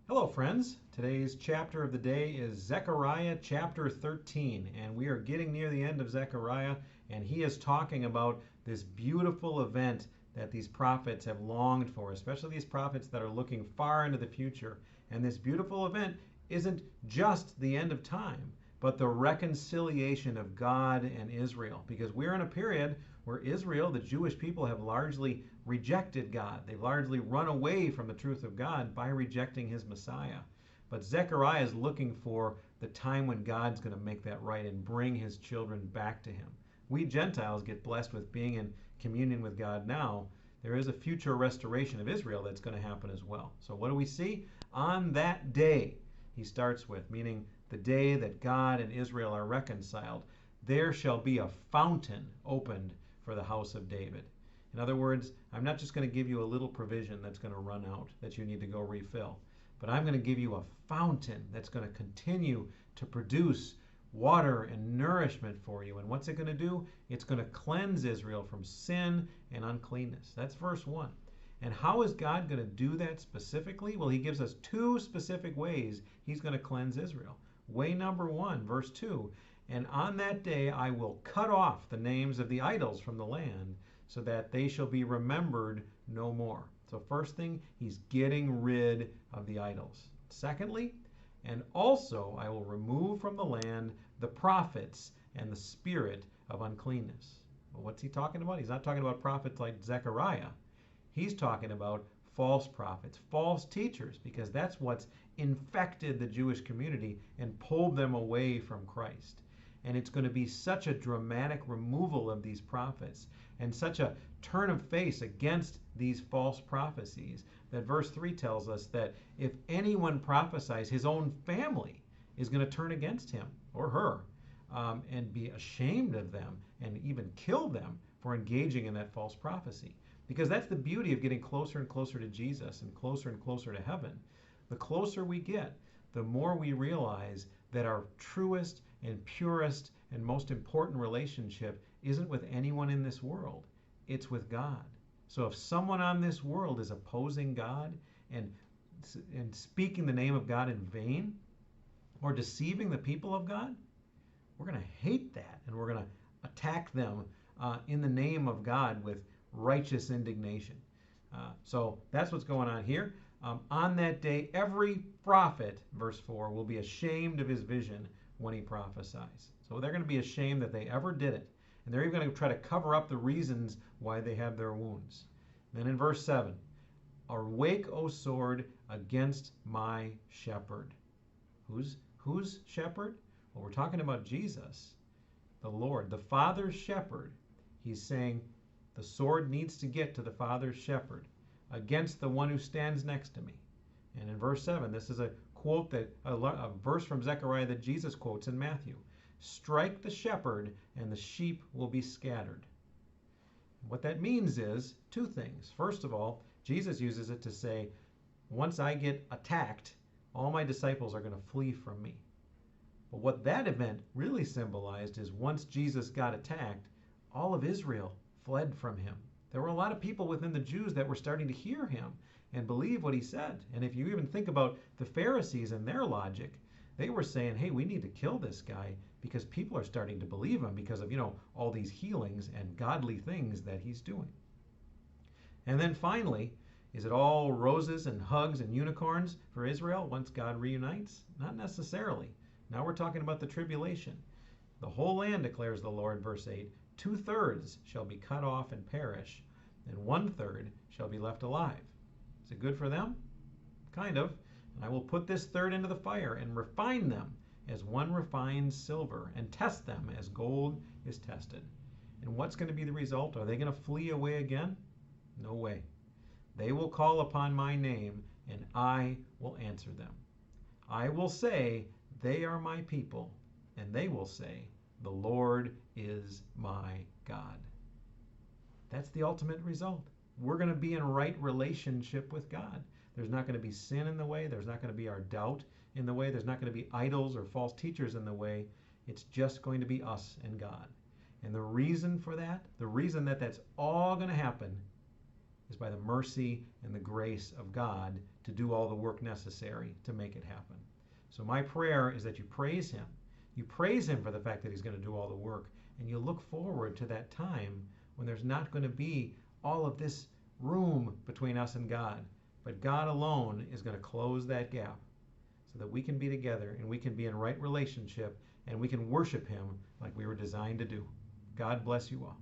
Hello, friends. Today's chapter of the day is Zechariah chapter 13, and we are getting near the end of Zechariah, and he is talking about this beautiful event that these prophets have longed for, especially these prophets that are looking far into the future. And this beautiful event isn't just the end of time, but the reconciliation of God and Israel, because we're in a period where Israel, the Jewish people, have largely rejected God. They've largely run away from the truth of God by rejecting his Messiah. But Zechariah is looking for the time when God's going to make that right and bring his children back to him. We Gentiles get blessed with being in communion with God now. There is a future restoration of Israel that's going to happen as well. So what do we see? On that day, he starts with, meaning the day that God and Israel are reconciled, there shall be a fountain opened for the house of David. In other words, I'm not just going to give you a little provision that's going to run out that you need to go refill, but I'm going to give you a fountain that's going to continue to produce water and nourishment for you. And what's it going to do? It's going to cleanse Israel from sin and uncleanness. That's verse 1. And how is God going to do that specifically? Well, he gives us two specific ways he's going to cleanse Israel. Way number 1, verse 2, and on that day I will cut off the names of the idols from the land, so that they shall be remembered no more. So first thing, he's getting rid of the idols. Secondly, and also I will remove from the land the prophets and the spirit of uncleanness. Well, what's he talking about? He's not talking about prophets like Zechariah. He's talking about false prophets, false teachers, because that's what's infected the Jewish community and pulled them away from Christ. And it's going to be such a dramatic removal of these prophets and such a turn of face against these false prophecies that verse 3 tells us that if anyone prophesies, his own family is going to turn against him or her and be ashamed of them and even kill them for engaging in that false prophecy. Because that's the beauty of getting closer and closer to Jesus and closer to heaven. The closer we get, the more we realize that our truest and purest and most important relationship isn't with anyone in this world. It's with God. So if someone on this world is opposing God and speaking the name of God in vain or deceiving the people of God, we're going to hate that and we're going to attack them in the name of God with righteous indignation. So that's what's going on here. On that day, every prophet, verse 4, will be ashamed of his vision when he prophesies. So they're going to be ashamed that they ever did it. And they're even going to try to cover up the reasons why they have their wounds. Then in verse 7, awake, O sword, against my shepherd. Whose shepherd? Well, we're talking about Jesus, the Lord, the Father's shepherd. He's saying the sword needs to get to the Father's shepherd against the one who stands next to me. And in verse 7, this is a quote a verse from Zechariah that Jesus quotes in Matthew. Strike the shepherd and the sheep will be scattered. What that means is two things. First of all, Jesus uses it to say, once I get attacked, all my disciples are going to flee from me. But what that event really symbolized is once Jesus got attacked, all of Israel fled from him. There were a lot of people within the Jews that were starting to hear him and believe what he said. And if you even think about the Pharisees and their logic, they were saying, hey, we need to kill this guy because people are starting to believe him because of, all these healings and godly things that he's doing. And then finally, is it all roses and hugs and unicorns for Israel once God reunites? Not necessarily. Now we're talking about the tribulation. The whole land, declares the Lord, verse 8, 2/3 shall be cut off and perish, and 1/3 shall be left alive. Is it good for them? Kind of. And I will put this third into the fire and refine them as one refines silver and test them as gold is tested. And what's going to be the result? Are they going to flee away again? No way. They will call upon my name and I will answer them. I will say, they are my people, and they will say, the Lord is my God. That's the ultimate result. We're going to be in right relationship with God. There's not going to be sin in the way. There's not going to be our doubt in the way. There's not going to be idols or false teachers in the way. It's just going to be us and God. And the reason for that, the reason that that's all going to happen is by the mercy and the grace of God to do all the work necessary to make it happen. So my prayer is that you praise him. You praise him for the fact that he's going to do all the work, and you look forward to that time when there's not going to be all of this room between us and God, but God alone is going to close that gap so that we can be together and we can be in right relationship and we can worship him like we were designed to do. God bless you all.